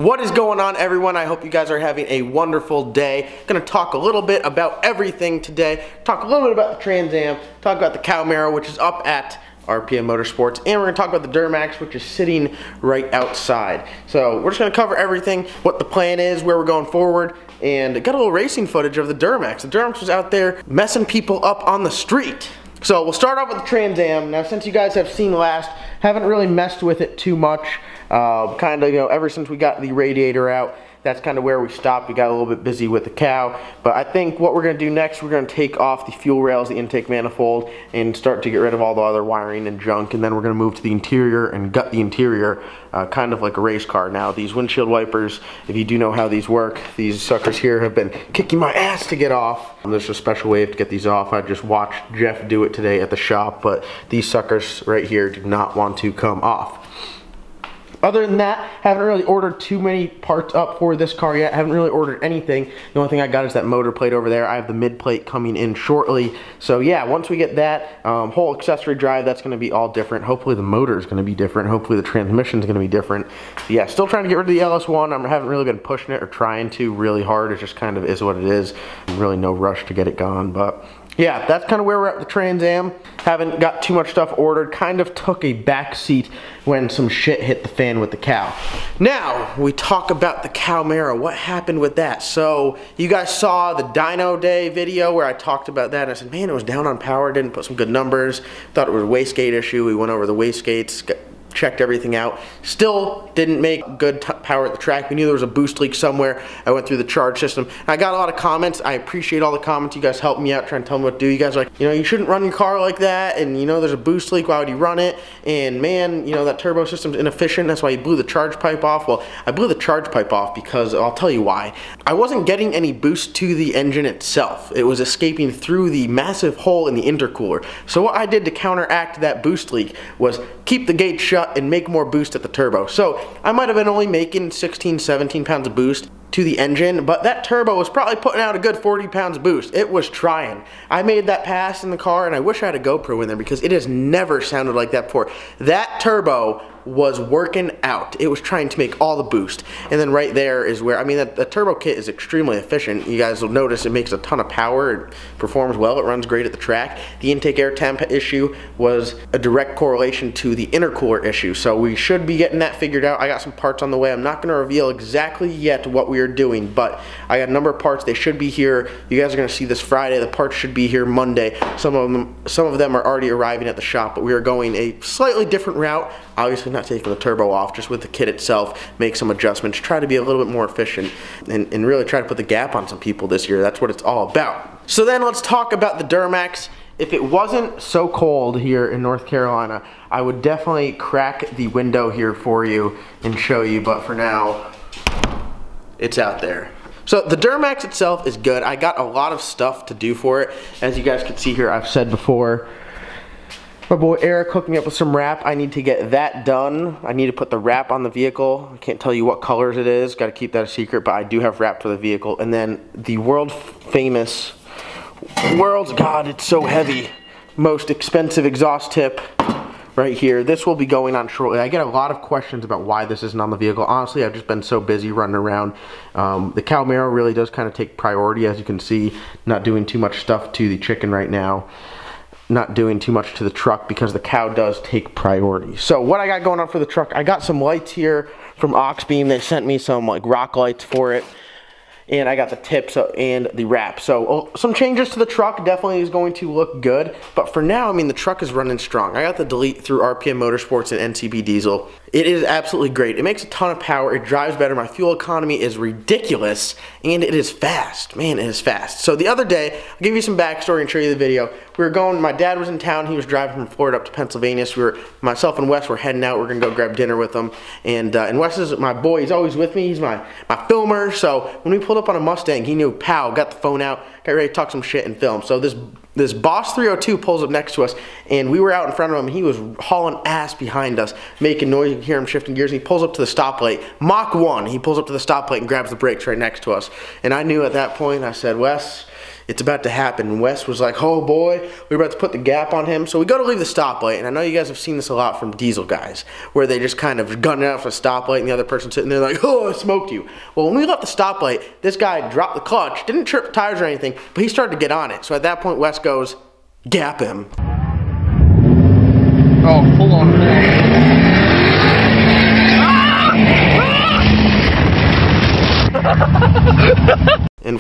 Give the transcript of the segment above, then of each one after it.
What is going on, everyone? I hope you guys are having a wonderful day. Gonna talk a little bit about everything today. Talk a little bit about the Trans Am, talk about the Cowmaro, which is up at RPM Motorsports, and we're gonna talk about the Duramax, which is sitting right outside. So we're just gonna cover everything, what the plan is, where we're going forward, and got a little racing footage of the Duramax. The Duramax was out there messing people up on the street. So we'll start off with the Trans Am. Now, since you guys have seen last, haven't really messed with it too much. Kind of, you know, ever since we got the radiator out, that's kind of where we stopped. We got a little bit busy with the cow. But I think what we're going to do next, we're going to take off the fuel rails, the intake manifold, and start to get rid of all the other wiring and junk. And then we're going to move to the interior and gut the interior, kind of like a race car. Now, these windshield wipers, if you do know how these work, these suckers here have been kicking my ass to get off. There's a special way to get these off. I just watched Jeff do it today at the shop, but these suckers right here do not want to come off. Other than that, haven't really ordered too many parts up for this car yet. Haven't really ordered anything. The only thing I got is that motor plate over there. I have the mid plate coming in shortly. So yeah, once we get that, whole accessory drive, that's going to be all different. Hopefully the motor is going to be different. Hopefully the transmission is going to be different. So yeah, still trying to get rid of the LS1. I haven't really been pushing it or trying to really hard. It just kind of is what it is. Really no rush to get it gone, but yeah, that's kind of where we're at with the Trans Am. Haven't got too much stuff ordered. Kind of took a back seat when some shit hit the fan with the cow. Now, we talk about the Cowmaro. What happened with that? So, you guys saw the Dyno Day video where I talked about that. And I said, man, it was down on power. Didn't put some good numbers. Thought it was a wastegate issue. We went over the wastegates, checked everything out. Still didn't make good power at the track. We knew there was a boost leak somewhere. I went through the charge system. I got a lot of comments. I appreciate all the comments. You guys helped me out trying to tell me what to do. You guys are like, you know, you shouldn't run your car like that, and you know there's a boost leak. Why would you run it? And man, you know, that turbo system's inefficient. That's why you blew the charge pipe off. Well, I blew the charge pipe off because I'll tell you why. I wasn't getting any boost to the engine itself. It was escaping through the massive hole in the intercooler. So what I did to counteract that boost leak was keep the gate shut and make more boost at the turbo. So I might have been only making 16, 17 pounds of boost to the engine, but that turbo was probably putting out a good 40 pounds of boost. It was trying. I made that pass in the car, and I wish I had a GoPro in there because it has never sounded like that before. That turbo was working out. It was trying to make all the boost. And then right there is where, I mean, the turbo kit is extremely efficient. You guys will notice it makes a ton of power. It performs well. It runs great at the track. The intake air temp issue was a direct correlation to the intercooler issue. So we should be getting that figured out. I got some parts on the way. I'm not going to reveal exactly yet what we are doing, but I got a number of parts. They should be here. You guys are going to see this Friday. The parts should be here Monday. Some of them are already arriving at the shop, but we are going a slightly different route. Obviously not taking the turbo off, just with the kit itself, make some adjustments, try to be a little bit more efficient, and really try to put the gap on some people this year. That's what it's all about. So then let's talk about the Duramax. If it wasn't so cold here in North Carolina, I would definitely crack the window here for you and show you, but for now, it's out there. So the Duramax itself is good. I got a lot of stuff to do for it. As you guys can see here, I've said before, my boy Eric hooked me up with some wrap. I need to get that done. I need to put the wrap on the vehicle. I can't tell you what colors it is. Got to keep that a secret, but I do have wrap for the vehicle. And then the world famous, God, it's so heavy, most expensive exhaust tip right here. This will be going on shortly. I get a lot of questions about why this isn't on the vehicle. Honestly, I've just been so busy running around. The Cowmaro really does kind of take priority, as you can see. Not doing too much stuff to the chicken right now. Not doing too much to the truck because the cow does take priority. So what I got going on for the truck, I got some lights here from Oxbeam. They sent me some like rock lights for it. And I got the tips and the wrap. So some changes to the truck. Definitely is going to look good. But for now, I mean, the truck is running strong. I got the delete through RPM Motorsports and NCB Diesel. It is absolutely great. It makes a ton of power. It drives better. My fuel economy is ridiculous. And it is fast. Man, it is fast. So the other day, I'll give you some backstory and show you the video. We were going, my dad was in town. He was driving from Florida up to Pennsylvania. So myself and Wes were heading out. We're going to go grab dinner with him. And Wes is my boy. He's always with me. He's my filmer. So when we pulled up on a Mustang, he knew, pow, got the phone out, got ready to talk some shit and film. So this Boss 302 pulls up next to us, and we were out in front of him, and he was hauling ass behind us, making noise. You can hear him shifting gears, and he pulls up to the stoplight. Mach 1, he pulls up to the stoplight and grabs the brakes right next to us. And I knew at that point, I said, Wes, it's about to happen. And Wes was like, oh boy, we're about to put the gap on him. So we go to leave the stoplight, and I know you guys have seen this a lot from diesel guys, where they just kind of gun it out for a stoplight and the other person sitting there like, oh, I smoked you. Well, when we left the stoplight, this guy dropped the clutch, didn't trip the tires or anything, but he started to get on it. So at that point, Wes goes, gap him. Oh, hold on. And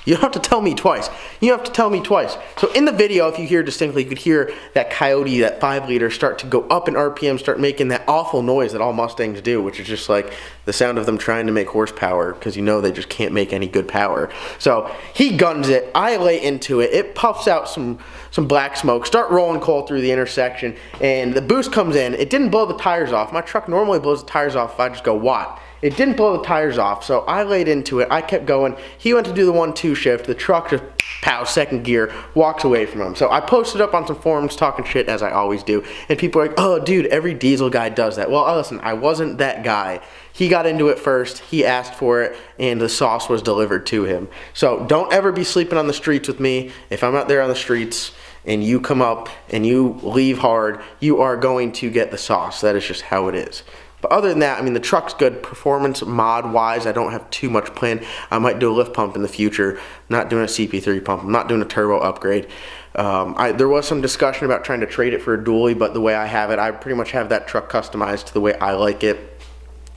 you don't have to tell me twice. You have to tell me twice. So in the video, if you hear distinctly, you could hear that Coyote, that 5-liter, start to go up in RPM, start making that awful noise that all Mustangs do, which is just like the sound of them trying to make horsepower, because you know they just can't make any good power. So he guns it. I lay into it. It puffs out some black smoke, start rolling coal through the intersection, and the boost comes in. It didn't blow the tires off. My truck normally blows the tires off if I just go watt. It didn't blow the tires off, so I laid into it. I kept going. He went to do the 1-2 shift. The truck just, pow, second gear, walks away from him. So I posted up on some forums talking shit, as I always do, and people are like, oh, dude, every diesel guy does that. Well, listen, I wasn't that guy. He got into it first, he asked for it, and the sauce was delivered to him. So don't ever be sleeping on the streets with me. If I'm out there on the streets and you come up and you leave hard, you are going to get the sauce. That is just how it is. But other than that, I mean, the truck's good. Performance mod-wise, I don't have too much planned. I might do a lift pump in the future. I'm not doing a CP3 pump. I'm not doing a turbo upgrade. There was some discussion about trying to trade it for a dually, but the way I have it, I pretty much have that truck customized to the way I like it.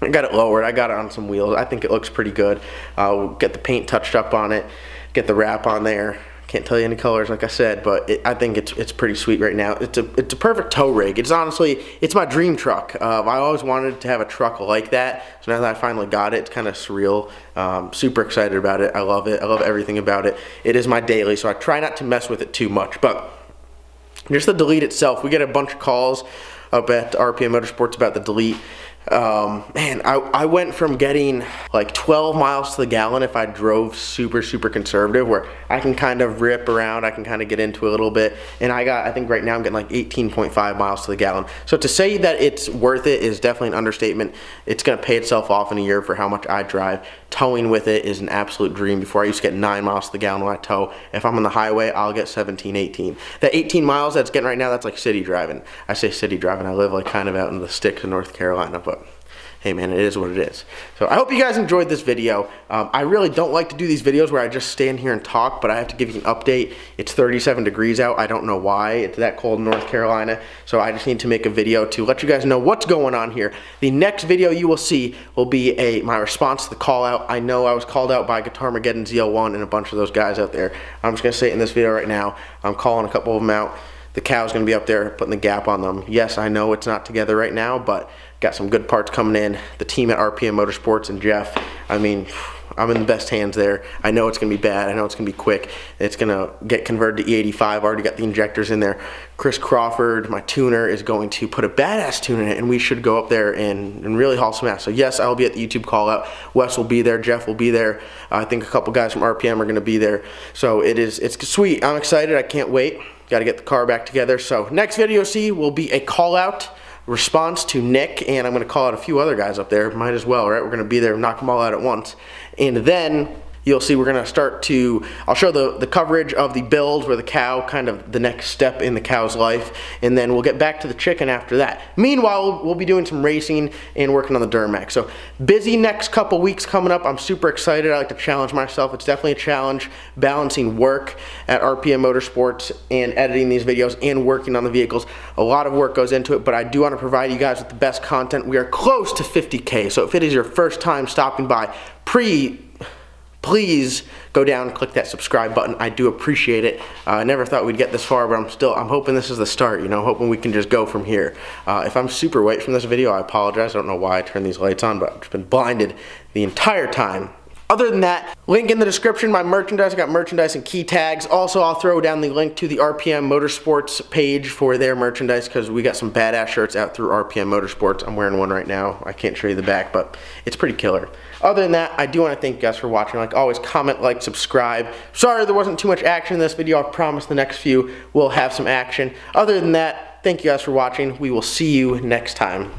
I got it lowered. I got it on some wheels. I think it looks pretty good. We'll get the paint touched up on it, get the wrap on there. Can't tell you any colors, like I said, but I think it's pretty sweet right now. It's a perfect tow rig. It's honestly, it's my dream truck. I always wanted to have a truck like that, so now that I finally got it, it's kind of surreal. Super excited about it. I love it. I love everything about it. It is my daily, so I try not to mess with it too much. But just the delete itself, we get a bunch of calls up at RPM Motorsports about the delete. Man, I went from getting like 12 miles to the gallon if I drove super conservative, where I can kind of rip around, I can kind of get into a little bit, and I think right now I'm getting like 18.5 miles to the gallon. So to say that it's worth it is definitely an understatement. It's going to pay itself off in a year for how much I drive. Towing with it is an absolute dream. Before I used to get 9 miles to the gallon when I tow. If I'm on the highway, I'll get 17, 18. That 18 miles that's getting right now, that's like city driving. I say city driving, I live like kind of out in the sticks of North Carolina, but hey man, it is what it is. So I hope you guys enjoyed this video. I really don't like to do these videos where I just stand here and talk, but I have to give you an update. It's 37 degrees out. I don't know why it's that cold in North Carolina, so I just need to make a video to let you guys know what's going on here. The next video you will see will be my response to the call out. I know I was called out by Guitarmageddon ZL1 and a bunch of those guys out there. I'm just gonna say it in this video right now. I'm calling a couple of them out. The cow's gonna be up there putting the gap on them. Yes, I know it's not together right now, but got some good parts coming in. The team at RPM Motorsports and Jeff, I mean, I'm in the best hands there. I know it's gonna be bad. I know it's gonna be quick. It's gonna get converted to E85. Already got the injectors in there. Chris Crawford, my tuner, is going to put a badass tune in it, and we should go up there and really haul some ass. So yes, I'll be at the YouTube call out. Wes will be there. Jeff will be there. I think a couple guys from RPM are gonna be there. So it's sweet. I'm excited. I can't wait. Got to get the car back together. So next video see will be a call out response to Nick, and I'm going to call out a few other guys up there. Might as well, right? We're going to be there, knock them all out at once. And then you'll see we're going to start to, I'll show the coverage of the build where the cow, kind of the next step in the cow's life, and then we'll get back to the chicken after that. Meanwhile, we'll be doing some racing and working on the Duramax. So busy next couple weeks coming up. I'm super excited. I like to challenge myself. It's definitely a challenge balancing work at RPM Motorsports and editing these videos and working on the vehicles. A lot of work goes into it, but I do want to provide you guys with the best content. We are close to 50K, so if it is your first time stopping by, please go down and click that subscribe button. I do appreciate it. I never thought we'd get this far, but I'm hoping this is the start, you know, hoping we can just go from here. If I'm super white from this video, I apologize. I don't know why I turned these lights on, but I've just been blinded the entire time. Other than that, link in the description, my merchandise. I got merchandise and key tags. Also, I'll throw down the link to the RPM Motorsports page for their merchandise, because we got some badass shirts out through RPM Motorsports. I'm wearing one right now. I can't show you the back, but it's pretty killer. Other than that, I do want to thank you guys for watching. Like always, comment, like, subscribe. Sorry there wasn't too much action in this video. I promise the next few will have some action. Other than that, thank you guys for watching. We will see you next time.